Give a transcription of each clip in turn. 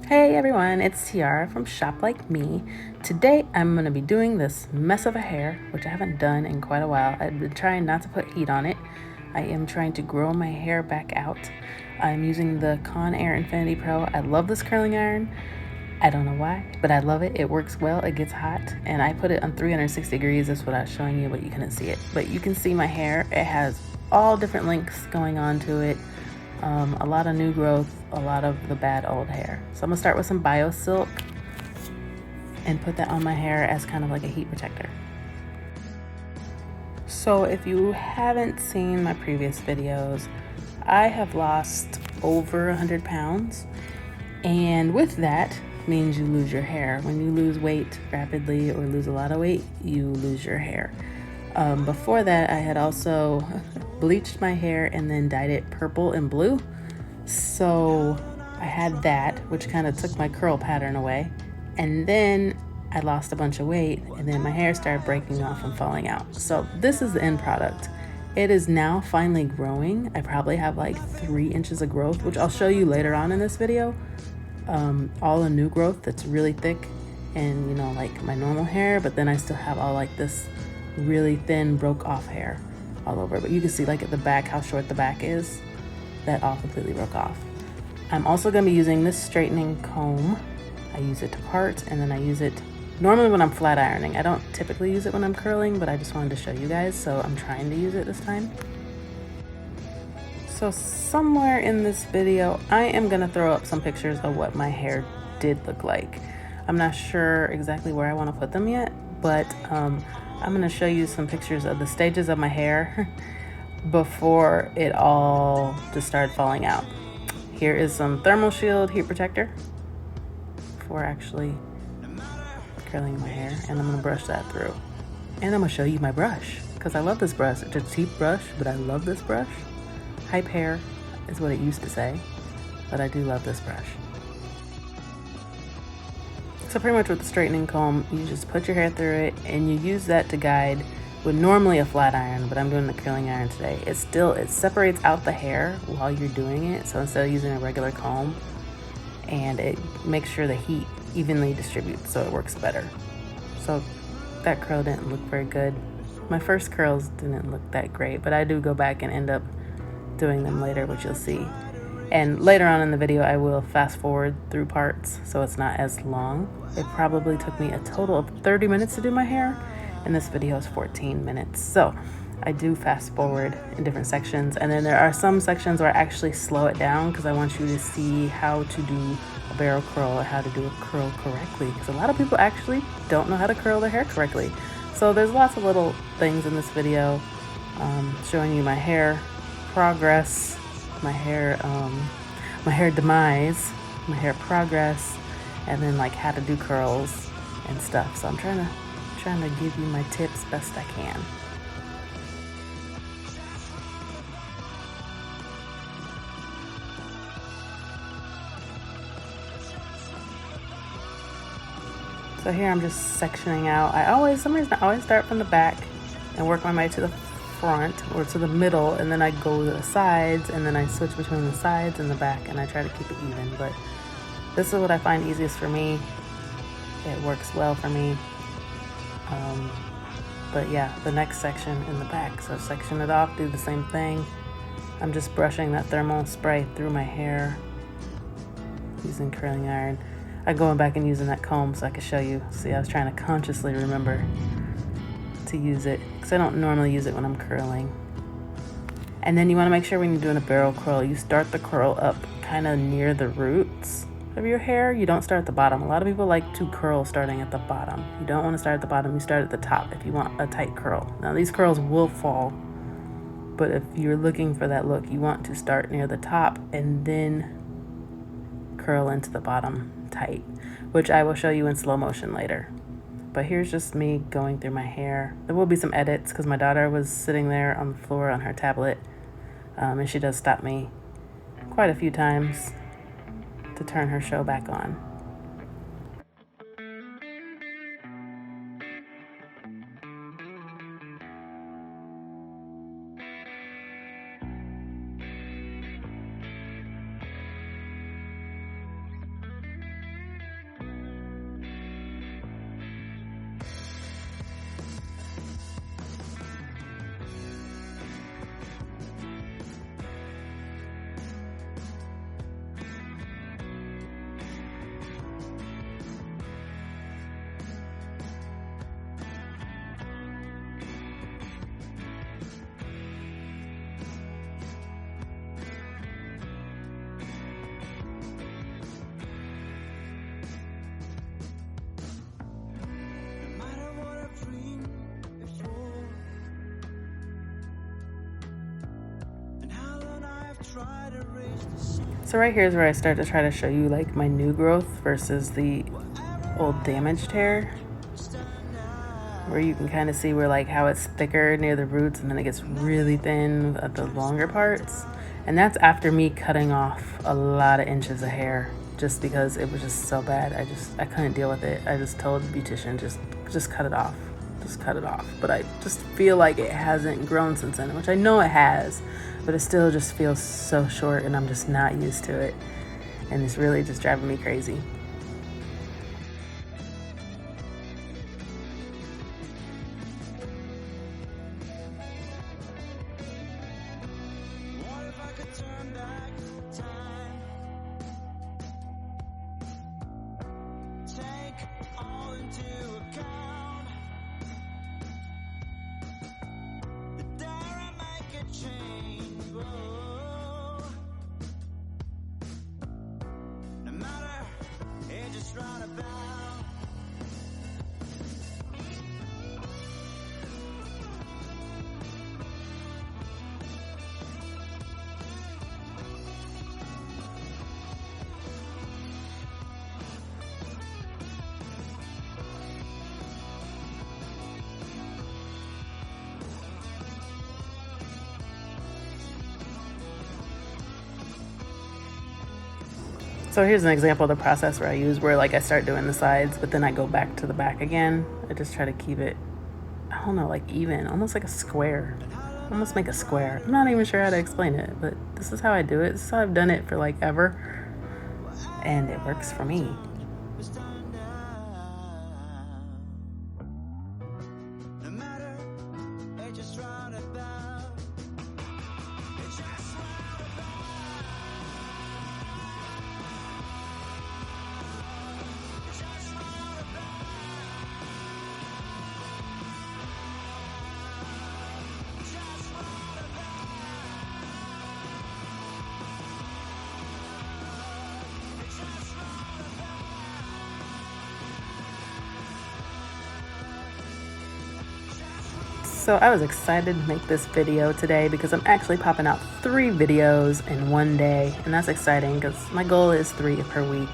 Hey everyone, it's Tiara from Shop Like Me. Today I'm going to be doing this mess of a hair, which I haven't done in quite a while. I've been trying not to put heat on it. I am trying to grow my hair back out. I'm using the Conair Infinity Pro. I love this curling iron. I don't know why, but I love it. It works well, it gets hot, and I put it on 360 degrees. That's what I was showing you, but you couldn't see it. But you can see my hair. It has all different lengths going on to it. A lot of new growth, a lot of the bad old hair. So I'm gonna start with some Bio Silk and put that on my hair as kind of like a heat protector. So if you haven't seen my previous videos, I have lost over 100 pounds, and with that means you lose your hair. When you lose weight rapidly or lose a lot of weight, you lose your hair. Before that, I had also bleached my hair and then dyed it purple and blue. So I had that, which kind of took my curl pattern away. And then I lost a bunch of weight, and then my hair started breaking off and falling out. So this is the end product. It is now finally growing. I probably have like 3 inches of growth, which I'll show you later on in this video. All the new growth that's really thick and, you know, like my normal hair, but then I still have all like this really thin broke off hair all over. But you can see like at the back how short the back is. That all completely broke off. I'm also going to be using this straightening comb. I use it to part, and then I use it normally when I'm flat ironing. I don't typically use it when I'm curling, but I just wanted to show you guys, so I'm trying to use it this time. So somewhere in this video, I am going to throw up some pictures of what my hair did look like. I'm not sure exactly where I want to put them yet, but I'm going to show you some pictures of the stages of my hair before it all just started falling out. Here is some Thermal Shield heat protector before actually curling my hair, and I'm going to brush that through. And I'm going to show you my brush, because I love this brush. It's a cheap brush, but I love this brush. Hype hair is what it used to say, but I do love this brush. So pretty much with the straightening comb, you just put your hair through it, and you use that to guide with normally a flat iron, but I'm doing the curling iron today. It separates out the hair while you're doing it, so instead of using a regular comb, and it makes sure the heat evenly distributes, so it works better. So that curl didn't look very good. My first curls didn't look that great, but I do go back and end up doing them later, which you'll see. And later on in the video, I will fast forward through parts so it's not as long. It probably took me a total of 30 minutes to do my hair, and this video is 14 minutes. So I do fast forward in different sections, and then there are some sections where I actually slow it down because I want you to see how to do a barrel curl or how to do a curl correctly, because a lot of people actually don't know how to curl their hair correctly. So there's lots of little things in this video showing you my hair progress, my hair demise, my hair progress, and then like how to do curls and stuff. So I'm trying to give you my tips best I can. So here I'm just sectioning out. Some reason I always start from the back and work my way to the front or to the middle, and then I go to the sides, and then I switch between the sides and the back, and I try to keep it even. But this is what I find easiest for me. It works well for me. But yeah, the next section in the back. So section it off, do the same thing. I'm just brushing that thermal spray through my hair using curling iron. I'm going back and using that comb so I can show you. See, I was trying to consciously remember to use it because I don't normally use it when I'm curling. And then you want to make sure when you're doing a barrel curl, you start the curl up kind of near the roots of your hair. You don't start at the bottom. A lot of people like to curl starting at the bottom. You don't want to start at the bottom. You start at the top if you want a tight curl. Now these curls will fall, but if you're looking for that look, you want to start near the top and then curl into the bottom tight, which I will show you in slow motion later. But here's just me going through my hair. There will be some edits because my daughter was sitting there on the floor on her tablet, and she does stop me quite a few times to turn her show back on. So right here is where I start to try to show you like my new growth versus the old damaged hair, where you can kind of see where like how it's thicker near the roots and then it gets really thin at the longer parts. And that's after me cutting off a lot of inches of hair just because it was just so bad. I couldn't deal with it. I just told the beautician, just cut it off. Just cut it off. But I just feel like it hasn't grown since then, which I know it has, but it still just feels so short and I'm just not used to it. And it's really just driving me crazy. So here's an example of the process where I use where like I start doing the sides, but then I go back to the back again. I just try to keep it, I don't know, like even, almost like a square. Almost make a square. I'm not even sure how to explain it, but this is how I do it. This is how I've done it for like ever. And it works for me. So I was excited to make this video today because I'm actually popping out 3 videos in one day, and that's exciting because my goal is 3 per week.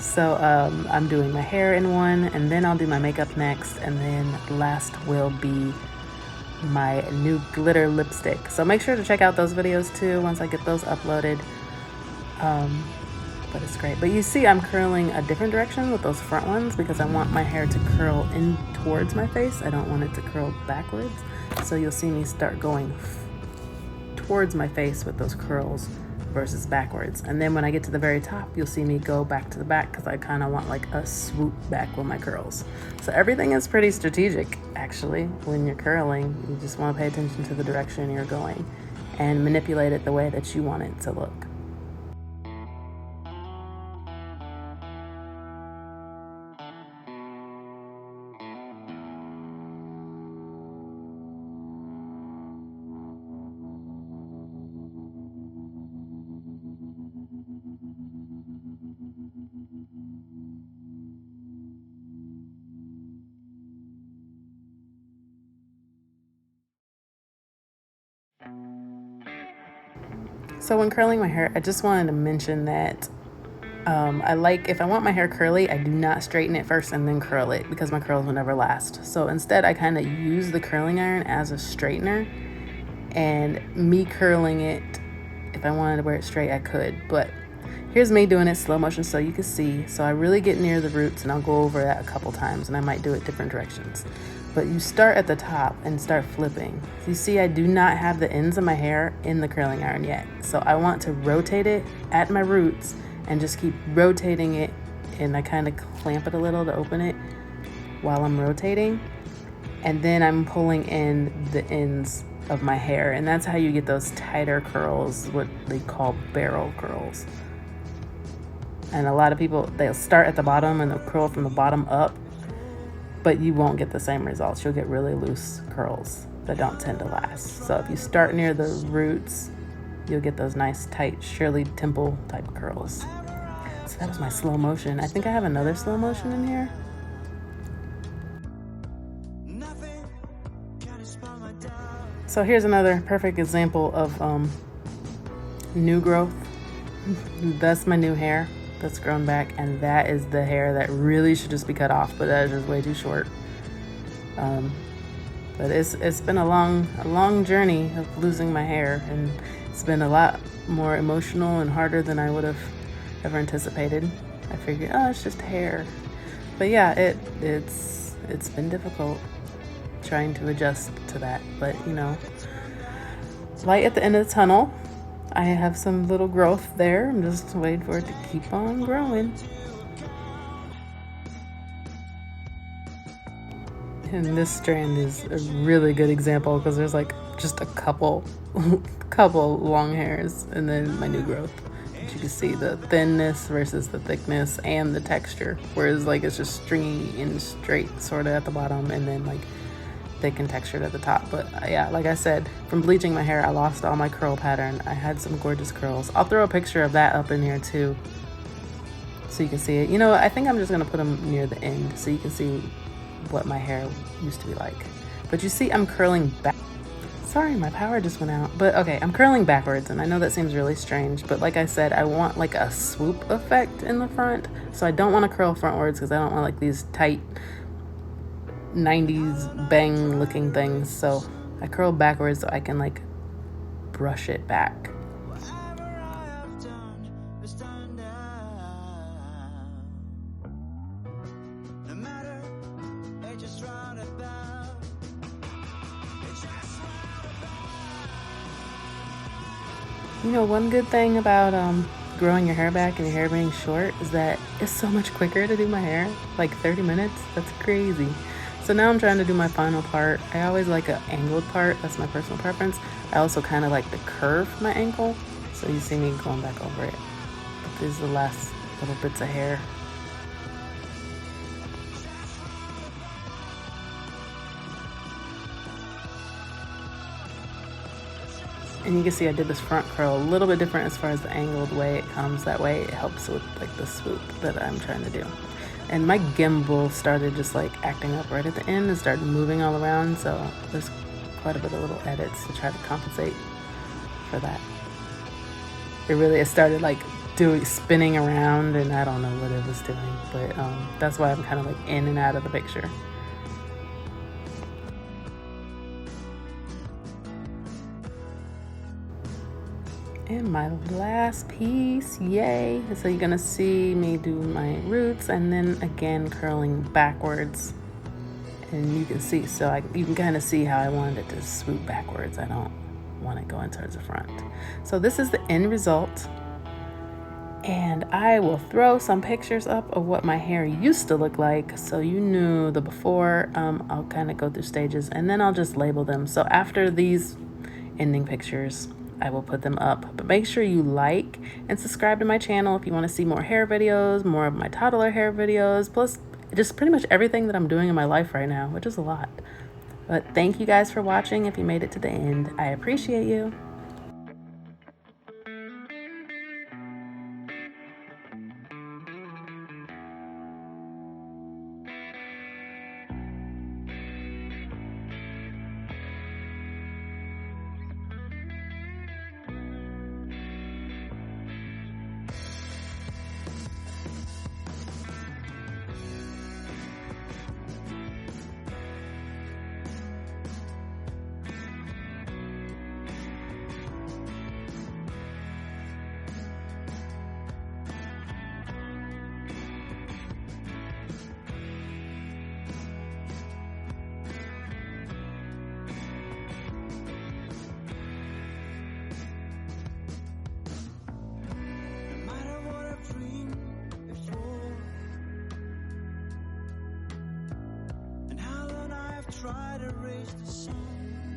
So I'm doing my hair in one, and then I'll do my makeup next, and then last will be my new glitter lipstick. So make sure to check out those videos too once I get those uploaded. But it's great. But you see I'm curling a different direction with those front ones because I want my hair to curl in towards my face. I don't want it to curl backwards. So you'll see me start going towards my face with those curls versus backwards. And then when I get to the very top, you'll see me go back to the back because I kind of want like a swoop back with my curls. So everything is pretty strategic actually. When you're curling, you just want to pay attention to the direction you're going and manipulate it the way that you want it to look. So when curling my hair, I just wanted to mention that if I want my hair curly, I do not straighten it first and then curl it because my curls will never last. So instead, I kind of use the curling iron as a straightener, and me curling it, if I wanted to wear it straight, I could. But here's me doing it slow motion so you can see. So I really get near the roots, and I'll go over that a couple times, and I might do it different directions. But you start at the top and start flipping. You see I do not have the ends of my hair in the curling iron yet. So I want to rotate it at my roots and just keep rotating it, and I kind of clamp it a little to open it while I'm rotating. And then I'm pulling in the ends of my hair, and that's how you get those tighter curls, what they call barrel curls. And a lot of people, they'll start at the bottom and they'll curl from the bottom up, but you won't get the same results. You'll get really loose curls that don't tend to last. So if you start near the roots, you'll get those nice tight Shirley Temple type curls. So that was my slow motion. I think I have another slow motion in here. So here's another perfect example of new growth. That's my new hair that's grown back, and that is the hair that really should just be cut off, but that is just way too short. But it's been a long journey of losing my hair, and it's been a lot more emotional and harder than I would have ever anticipated. I figured, oh, it's just hair. But yeah, it's been difficult trying to adjust to that. But you know, light at the end of the tunnel. I have some little growth there. I'm just waiting for it to keep on growing. And this strand is a really good example because there's like just a couple long hairs, and then my new growth. But you can see the thinness versus the thickness and the texture. Whereas like it's just stringy and straight sort of at the bottom, and then like thick and textured at the top. But yeah, like I said, from bleaching my hair, I lost all my curl pattern. I had some gorgeous curls. I'll throw a picture of that up in here too, so you can see it. You know, I think I'm just gonna put them near the end so you can see what my hair used to be like. But you see, I'm curling back. Sorry, my power just went out. But okay, I'm curling backwards, and I know that seems really strange, but like I said, I want like a swoop effect in the front. So I don't want to curl frontwards because I don't want like these tight 90s bang looking things. So I curl backwards so I can like brush it back. You know, one good thing about growing your hair back and your hair being short is that it's so much quicker to do my hair. Like 30 minutes, that's crazy. So now I'm trying to do my final part. I always like an angled part, that's my personal preference. I also kind of like to curve my ankle, so you see me going back over it. But these are the last little bits of hair. And you can see I did this front curl a little bit different as far as the angled way it comes. That way it helps with like the swoop that I'm trying to do. And my gimbal started just like acting up right at the end and started moving all around. So there's quite a bit of little edits to try to compensate for that. It started like spinning around, and I don't know what it was doing, but that's why I'm kind of like in and out of the picture. And my last piece, yay. So you're gonna see me do my roots and then again curling backwards. And you can see, you can kind of see how I wanted it to swoop backwards. I don't want it going towards the front. So this is the end result. And I will throw some pictures up of what my hair used to look like, so you knew the before. I'll kind of go through stages and then I'll just label them. So after these ending pictures, I will put them up. But make sure you like and subscribe to my channel if you want to see more hair videos, more of my toddler hair videos, plus just pretty much everything that I'm doing in my life right now, which is a lot. But thank you guys for watching. If you made it to the end, I appreciate you. Try to raise the sun.